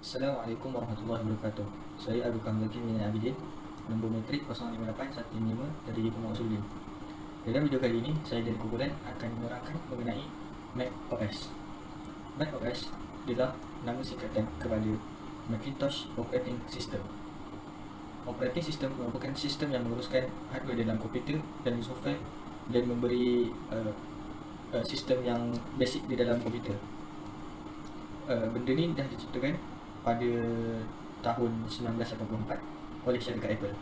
Assalamualaikum warahmatullahi wabarakatuh. Saya Abdul Zaki bin Abidin, nombor metrik 058115 dari Pemang Usulin. Dalam video kali ini, saya dari Kukulan akan menerangkan mengenai macOS. macOS adalah nama singkatan kepada Macintosh Operating System. Operating System merupakan sistem yang menguruskan hardware dalam komputer dan software dan memberi sistem yang basic di dalam komputer. Benda ni dah diciptakan pada tahun 1984 oleh syarikat Apple,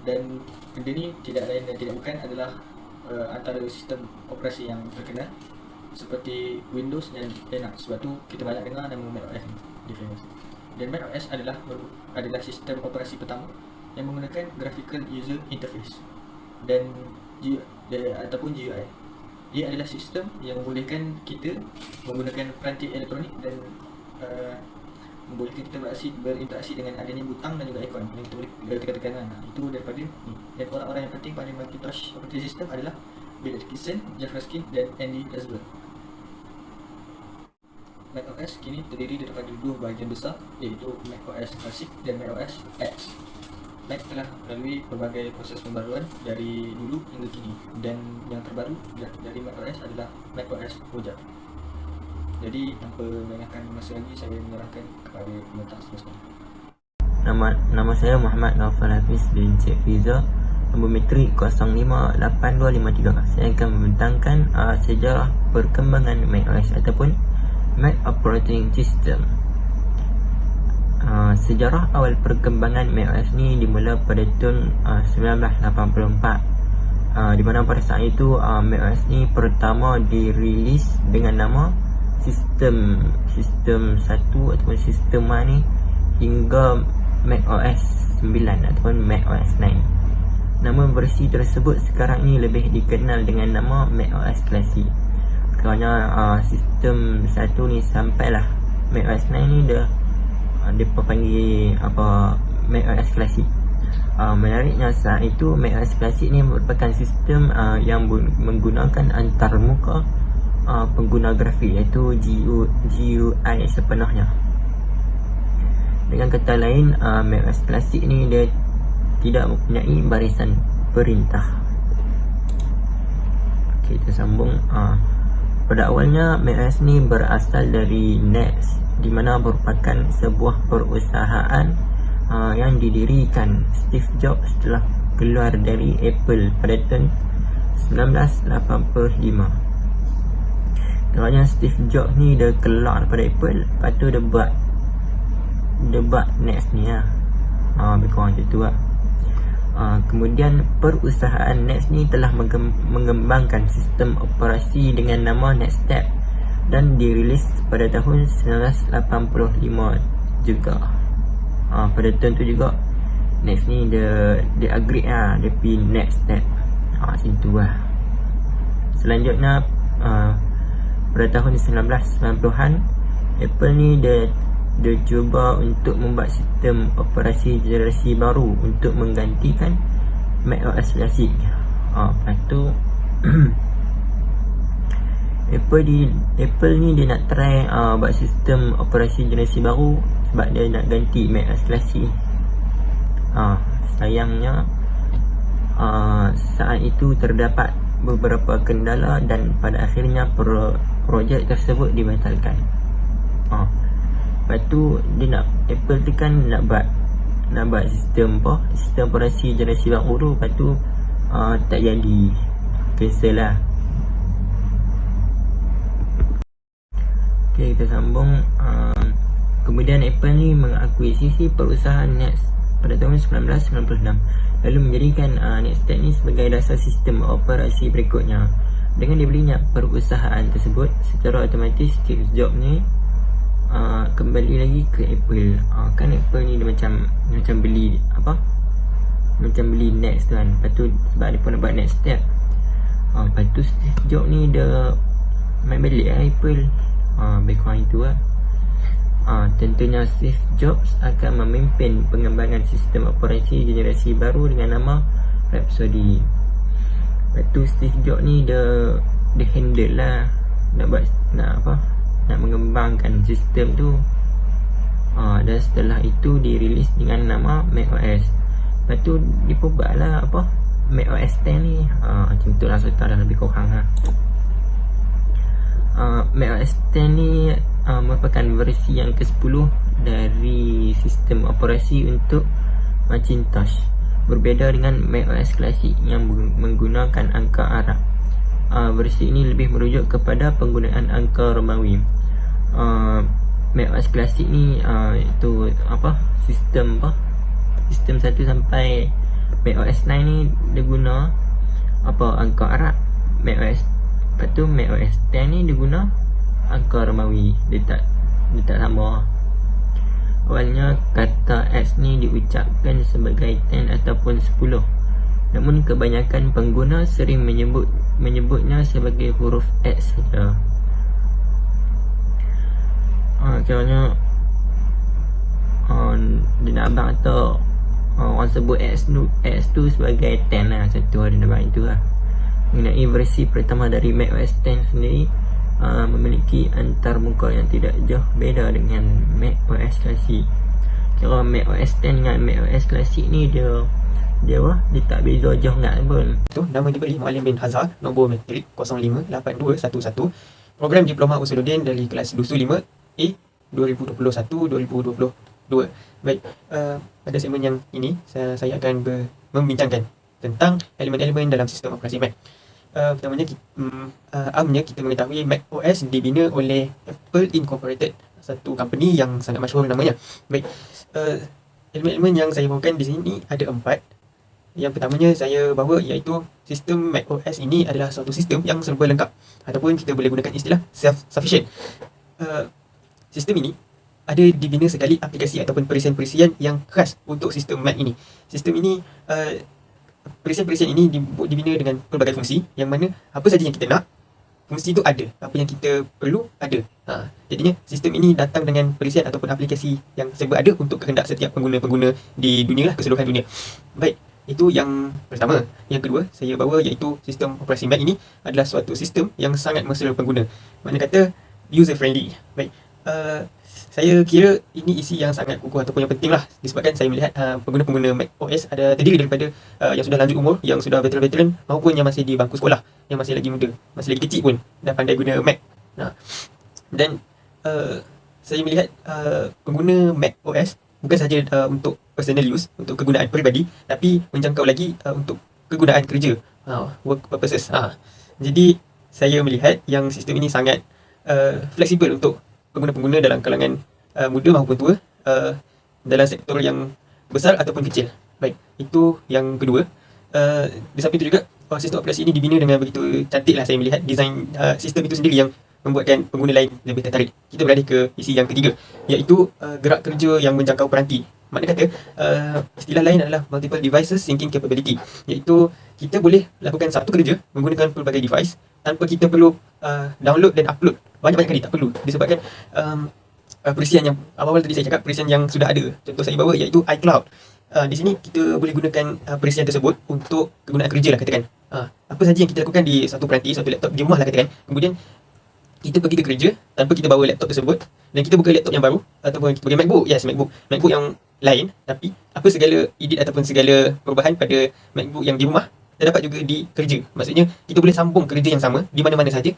dan benda ni tidak lain dan tidak bukan adalah antara sistem operasi yang terkenal seperti Windows dan Linux. Sebab tu kita banyak dengar nama macOS ni, famous. Dan macOS adalah sistem operasi pertama yang menggunakan graphical user interface dan ataupun GUI. Ia adalah sistem yang membolehkan kita menggunakan peranti elektronik dan membolehkan kita berinteraksi dengan adanya butang dan juga ikon yang kita boleh tekan-tekan. Itu daripada ni. Dan orang-orang yang penting pada Macintosh operating system adalah Bill Atkinson, Jeff Raskin dan Andy Asberg. macOS kini terdiri daripada dua bahagian besar, iaitu macOS Classic dan macOS X. Mac telah melalui pelbagai proses pembaruan dari dulu hingga kini, dan yang terbaru dari macOS adalah macOS Mojave. Jadi tanpa melengahkan masa lagi, saya menyerahkan kepada pemerintah seterusnya. Nama saya Muhammad Naufal Hafiz bin Cik Fiza, nombor metrik 058253. Saya akan membentangkan sejarah perkembangan macOS ataupun Mac Operating System. Sejarah awal perkembangan macOS ni dimula pada tahun 1984, di mana pada saat itu macOS ni pertama dirilis dengan nama sistem 1 ataupun sistem ni hingga macOS 9 ataupun macOS 9. Nama versi tersebut sekarang ni lebih dikenal dengan nama macOS Classic, kerana sistem 1 ni sampailah macOS 9 ni dia panggil macOS Classic. Menariknya saat itu macOS Classic ni merupakan sistem yang menggunakan antarmuka pengguna grafik, iaitu GUI sepenuhnya. Dengan kata lain, macOS Classic ni dia tidak mempunyai barisan perintah. Okey, kita sambung. Pada awalnya macOS ni berasal dari NeXT, di mana merupakan sebuah perusahaan yang didirikan Steve Jobs setelah keluar dari Apple pada tahun 1985. Kerana Steve Jobs ni dia keluar daripada Apple, lepas tu dia buat NeXT ni lah. Lebih kurang macam tu lah. Kemudian perusahaan NeXT ni telah mengembangkan sistem operasi dengan nama NeXTSTEP dan dirilis pada tahun 1985 juga. Pada tahun tu juga NeXT ni dia upgrade lah, dia pergi NeXTSTEP. Macam tu lah. Selanjutnya pada tahun 1990-an, Apple ni dia cuba untuk membuat sistem operasi generasi baru untuk menggantikan macOS Classic. Lepas tu Apple ni dia nak try buat sistem operasi generasi baru sebab dia nak ganti macOS Classic. Sayangnya saat itu terdapat beberapa kendala dan pada akhirnya projek tersebut dibatalkan. Lepas tu Apple tu kan nak buat sistem operasi generasi baru tu, lepas tu tak jadi, cancel lah. Okay, kita sambung. Kemudian Apple ni mengakuisisi perusahaan NeXT pada tahun 1996, lalu menjadikan NeXTSTEP ni sebagai dasar sistem operasi berikutnya. Dengan dibelinya perusahaan tersebut, secara otomatis Steve Jobs ni kembali lagi ke Apple. Kan Apple ni dia macam beli beli NeXT tu kan. Lepas tu sebab dia pun nak buat NeXTSTEP, lepas tu Steve Jobs ni dia main balik lah Apple. Lebih kurang itu lah. Tentunya Steve Jobs akan memimpin pengembangan sistem operasi generasi baru dengan nama Rhapsody. Lepas tu Steve Jobs ni dia handle lah nak mengembangkan sistem tu. Dan setelah itu dirilis dengan nama macOS. Lepas tu diperbuatlah macOS 10 ni. Macam tu lah cerita dah lebih kurang lah. macOS 10 ni merupakan versi yang ke-10 dari sistem operasi untuk Macintosh. Berbeza dengan macOS klasik yang menggunakan angka Arab. Versi ini lebih merujuk kepada penggunaan angka Romawi. macOS klasik ni itu sistem 1 sampai macOS 9 ni dia guna angka Arab. Lepas tu macOS 10 ni dia guna angka Romawi. Dia tak sama. Awalnya kata X ni diucapkan sebagai 10 ataupun 10. Namun kebanyakan pengguna sering menyebutnya sebagai huruf X saja. Kiranya dia nak abang atau orang sebut X tu sebagai 10 lah. Macam tu dia nak abang itu lah. Mengenai versi pertama dari macOS 10 sendiri, memiliki antarmuka yang tidak jauh beda dengan macOS klasik. Kira macOS 10 dengan macOS klasik ni dia tak beza jauh sangat pun. Tu nama diberi Muallim bin Hazar, nombor matrik 058211, program Diploma Usuluddin dari kelas Dusu 5A 2021-2022. Baik, pada segmen yang ini saya akan membincangkan tentang elemen-elemen dalam sistem operasi Mac. Pertamanya, amnya kita mengetahui Mac OS dibina oleh Apple Incorporated, satu company yang sangat masyhur namanya. Baik, elemen-elemen yang saya bawakan di sini ada 4. Yang pertamanya saya bawa iaitu sistem Mac OS ini adalah suatu sistem yang serba lengkap, ataupun kita boleh gunakan istilah self-sufficient. Sistem ini ada dibina sekali aplikasi ataupun perisian-perisian yang khas untuk sistem Mac ini. Sistem ini perisian-perisian ini dibina dengan pelbagai fungsi, yang mana apa saja yang kita nak, fungsi itu ada. Apa yang kita perlu ada. Jadinya sistem ini datang dengan perisian ataupun aplikasi yang serba ada untuk kehendak setiap pengguna-pengguna di dunia lah, keseluruhan dunia. Baik, itu yang pertama. Yang kedua saya bawa iaitu sistem operasi Mac ini adalah suatu sistem yang sangat mesra pengguna. Makna kata user friendly. Baik, saya kira ini isi yang sangat kukuh ataupun yang penting lah, disebabkan saya melihat pengguna-pengguna Mac OS ada terdiri daripada yang sudah lanjut umur, yang sudah veteran-veteran, maupun yang masih di bangku sekolah, yang masih lagi muda, masih lagi kecil pun dah pandai guna Mac. Dan saya melihat pengguna Mac OS bukan sahaja untuk personal use, untuk kegunaan peribadi, tapi menjangkau lagi untuk kegunaan kerja, work purposes. Jadi saya melihat yang sistem ini sangat fleksibel untuk pengguna-pengguna dalam kalangan muda maupun tua, dalam sektor yang besar ataupun kecil. Baik, itu yang kedua. Di samping itu juga sistem operasi ini dibina dengan begitu cantik lah. Saya melihat desain sistem itu sendiri yang membuatkan pengguna lain lebih tertarik. Kita beralih ke isi yang ketiga, iaitu gerak kerja yang menjangkau peranti. Makna kata istilah lain adalah multiple devices syncing capability, iaitu kita boleh lakukan satu kerja menggunakan pelbagai device tanpa kita perlu download dan upload banyak-banyak kali. Tak perlu, disebabkan perisian yang awal-awal tadi saya cakap, perisian yang sudah ada. Contoh saya bawa iaitu iCloud. Di sini kita boleh gunakan perisian tersebut untuk kegunaan kerja lah, katakan. Apa saja yang kita lakukan di satu peranti, satu laptop di rumah lah, katakan. Kemudian kita pergi ke kerja tanpa kita bawa laptop tersebut, dan kita buka laptop yang baru, ataupun kita pakai MacBook yang lain, tapi apa segala edit ataupun segala perubahan pada MacBook yang di rumah terdapat juga di kerja. Maksudnya kita boleh sambung kerja yang sama di mana-mana saja,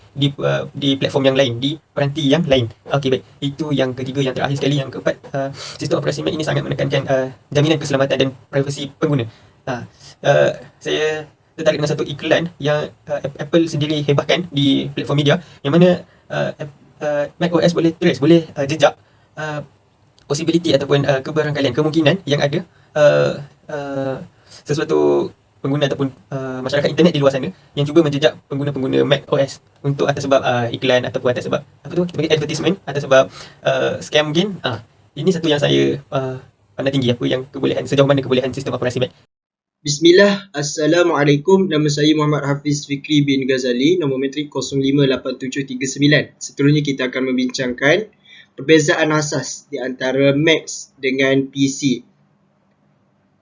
di platform yang lain, di peranti yang lain. Okey, baik. Itu yang ketiga. Yang terakhir sekali, yang keempat, sistem operasi Mac ini sangat menekankan jaminan keselamatan dan privasi pengguna. Saya tertarik dengan satu iklan yang Apple sendiri hebahkan di platform media, yang mana Mac OS boleh trace, boleh jejak possibility ataupun kebarangkalian, kemungkinan yang ada sesuatu pengguna ataupun masyarakat internet di luar sana yang cuba menjejak pengguna-pengguna Mac OS untuk atas sebab iklan ataupun atas sebab kita panggil advertisement, atas sebab scam mungkin. Ini satu yang saya pandang tinggi, apa yang kebolehan, sejauh mana kebolehan sistem operasi Mac. Bismillah, Assalamualaikum. Nama saya Muhammad Hafiz Fikri bin Ghazali, nombor matrik 058739. Seterusnya kita akan membincangkan perbezaan asas di antara Mac dengan PC.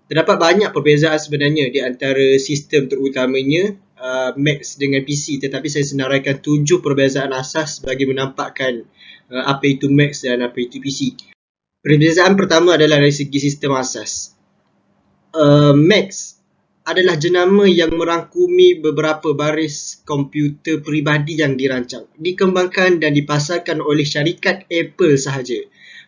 Terdapat banyak perbezaan sebenarnya di antara sistem, terutamanya Mac dengan PC, tetapi saya senaraikan 7 perbezaan asas bagi menampakkan apa itu Mac dan apa itu PC. Perbezaan pertama adalah dari segi sistem asas. Max adalah jenama yang merangkumi beberapa baris komputer peribadi yang dirancang, dikembangkan dan dipasarkan oleh syarikat Apple sahaja.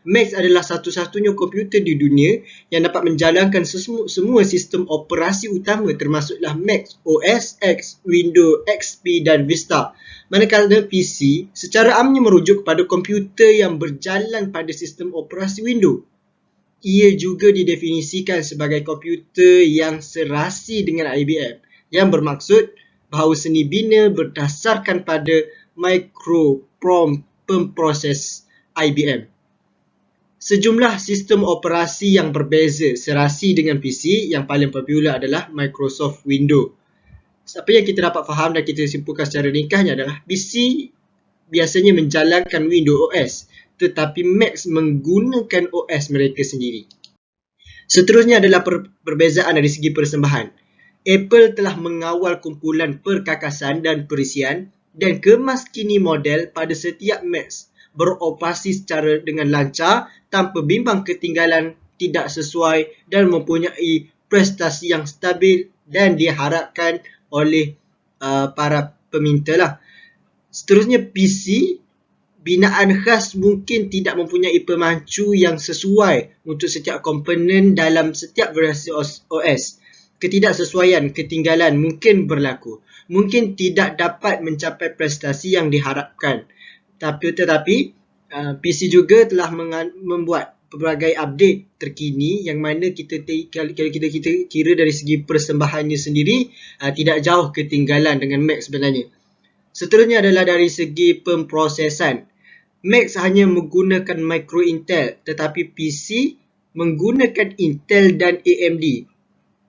Mac adalah satu-satunya komputer di dunia yang dapat menjalankan semua sistem operasi utama termasuklah Mac OS X, Windows XP dan Vista. Manakala PC secara amnya merujuk kepada komputer yang berjalan pada sistem operasi Windows. Ia juga didefinisikan sebagai komputer yang serasi dengan IBM, yang bermaksud bahawa seni bina berdasarkan pada microproses IBM. Sejumlah sistem operasi yang berbeza serasi dengan PC, yang paling popular adalah Microsoft Windows. Apa yang kita dapat faham dan kita simpulkan secara ringkasnya adalah PC biasanya menjalankan Windows OS, tetapi Mac menggunakan OS mereka sendiri. Seterusnya adalah perbezaan dari segi persembahan. Apple telah mengawal kumpulan perkakasan dan perisian dan kemaskini model pada setiap Mac beroperasi secara dengan lancar tanpa bimbang ketinggalan, tidak sesuai dan mempunyai prestasi yang stabil dan diharapkan oleh para peminta lah. Seterusnya PC, binaan khas mungkin tidak mempunyai pemancu yang sesuai untuk setiap komponen dalam setiap versi OS. Ketidaksesuaian, ketinggalan mungkin berlaku. Mungkin tidak dapat mencapai prestasi yang diharapkan. Tetapi PC juga telah membuat pelbagai update terkini yang mana kita kira dari segi persembahannya sendiri tidak jauh ketinggalan dengan Mac sebenarnya. Seterusnya adalah dari segi pemprosesan. Mac hanya menggunakan micro Intel, tetapi PC menggunakan Intel dan AMD.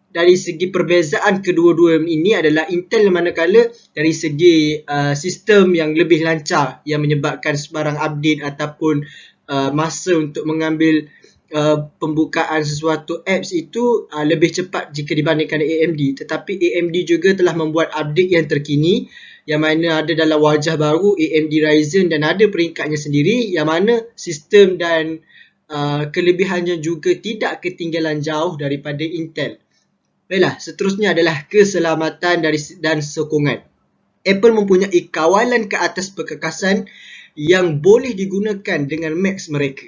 Dari segi perbezaan kedua-dua ini adalah Intel manakala dari segi sistem yang lebih lancar yang menyebabkan sebarang update ataupun masa untuk mengambil pembukaan sesuatu apps itu lebih cepat jika dibandingkan AMD. Tetapi AMD juga telah membuat update yang terkini yang mana ada dalam wajah baru AMD Ryzen dan ada peringkatnya sendiri yang mana sistem dan kelebihannya juga tidak ketinggalan jauh daripada Intel. Baiklah, seterusnya adalah keselamatan dan sokongan. Apple mempunyai kawalan ke atas perkakasan yang boleh digunakan dengan Mac mereka.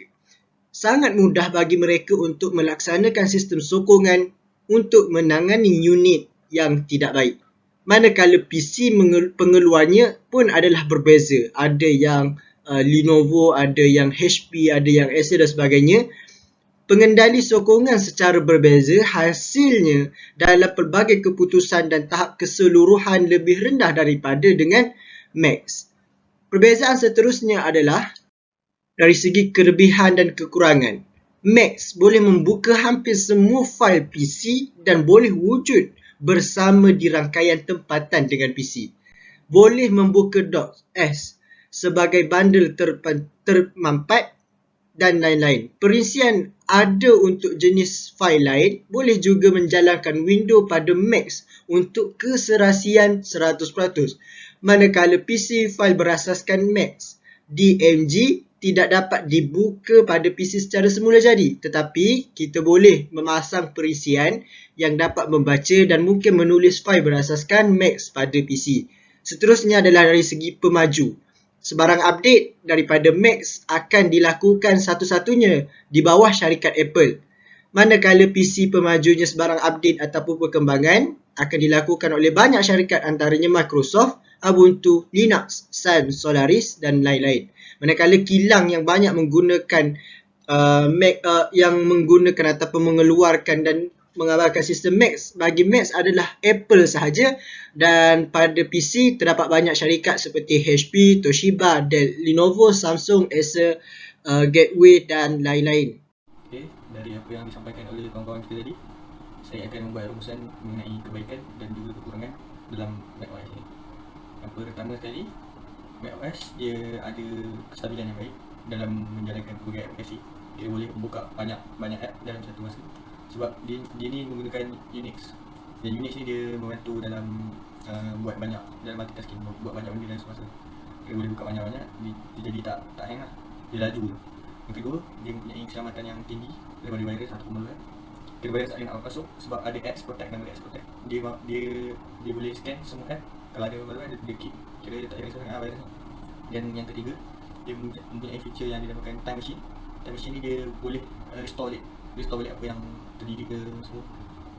Sangat mudah bagi mereka untuk melaksanakan sistem sokongan untuk menangani unit yang tidak baik. Manakala PC pengeluarnya pun adalah berbeza. Ada yang Lenovo, ada yang HP, ada yang Acer dan sebagainya. Pengendali sokongan secara berbeza, hasilnya dalam pelbagai keputusan dan tahap keseluruhan lebih rendah daripada dengan Mac. Perbezaan seterusnya adalah dari segi kelebihan dan kekurangan. Mac boleh membuka hampir semua fail PC dan boleh wujud bersama di rangkaian tempatan dengan PC. Boleh membuka DOS sebagai bundle termampat dan lain-lain. Perincian ada untuk jenis fail lain, boleh juga menjalankan Windows pada Mac untuk keserasian 100%. Manakala PC fail berasaskan Mac, DMG tidak dapat dibuka pada PC secara semula jadi, tetapi kita boleh memasang perisian yang dapat membaca dan mungkin menulis fail berasaskan Mac pada PC. Seterusnya adalah dari segi pemaju. Sebarang update daripada Mac akan dilakukan satu-satunya di bawah syarikat Apple. Manakala PC pemajunya sebarang update ataupun perkembangan akan dilakukan oleh banyak syarikat antaranya Microsoft, Ubuntu, Linux, Sun, Solaris dan lain-lain. Manakala kilang yang banyak menggunakan Mac yang menggunakan ataupun mengeluarkan dan mengabarkan sistem Mac bagi Mac adalah Apple sahaja, dan pada PC terdapat banyak syarikat seperti HP, Toshiba, Dell, Lenovo, Samsung, Acer, Gateway dan lain-lain. Okey, dari apa yang disampaikan oleh kawan-kawan kita tadi, saya akan membuat rumusan mengenai kebaikan dan juga kekurangan dalam macOS ini. Yang pertama sekali, macOS dia ada kestabilan yang baik dalam menjalankan berbagai aplikasi. Dia boleh membuka banyak app dalam satu masa. Sebab dia ni menggunakan Unix. Dan Unix ni dia membantu dalam buat banyak dalam multitasking, buat banyak benda dalam semasa. Dia boleh buka banyak-banyak, dia jadi tak hang lah. Dia laju. Yang kedua, dia mempunyai keselamatan yang tinggi daripada virus atau malware. Kira virus tak boleh nak masuk sebab ada apps protect, nama apps protect. Dia boleh scan semua app. Kalau ada malware dia keep. Kira dia tak ada risau dengan virus ni. Dan yang ketiga, dia mempunyai feature yang dinamakan time machine. Time machine ni dia boleh restore balik apa yang terdelete ke semua.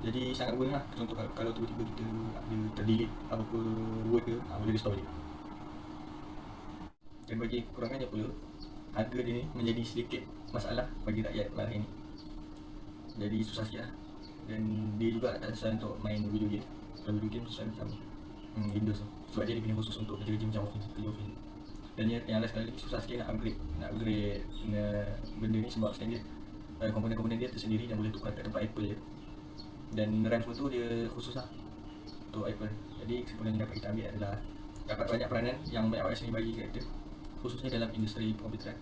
Jadi sangat guna lah. Contoh kalau tiba-tiba kita ada terdelete apa-apa word ke, boleh restore balik. Dan bagi kekurangannya pula, harga dia ni menjadi sedikit masalah bagi rakyat marah ini. Jadi susah sikit lah. Dan dia juga tak sesuai untuk main video game. Kalau video game sesuai macam Windows tu. Sebab dia punya khusus untuk kerja macam Office. Dan yang last kali susah sikit nak upgrade benda ni sebab standard komponen-komponen dia tersendiri dan boleh tukar kat tempat Apple je. Dan RAM semua tu dia khusus lah untuk Apple. Jadi kesimpulan yang dapat kita ambil adalah dapat banyak peranan yang macOS ni bagi kat kita, khususnya dalam industri komputeran.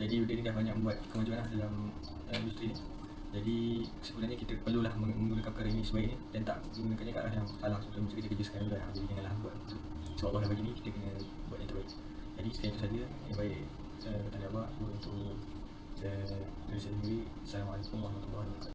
Jadi dia ni dah banyak membuat kemajuan lah dalam industri ni. Jadi sebenarnya kita perlulah menggunakan perkara ini sebaik ni dan tak menggunakannya kat arah yang salah. Sebab kerja sekarang dah, jadi janganlah buat itu. Sebab Allah dah bagi ni, kita kena buat yang terbaik. Jadi sekian itu saja yang baik tanya abang untuk dari saya sendiri. Assalamualaikum warahmatullahi wabarakatuh.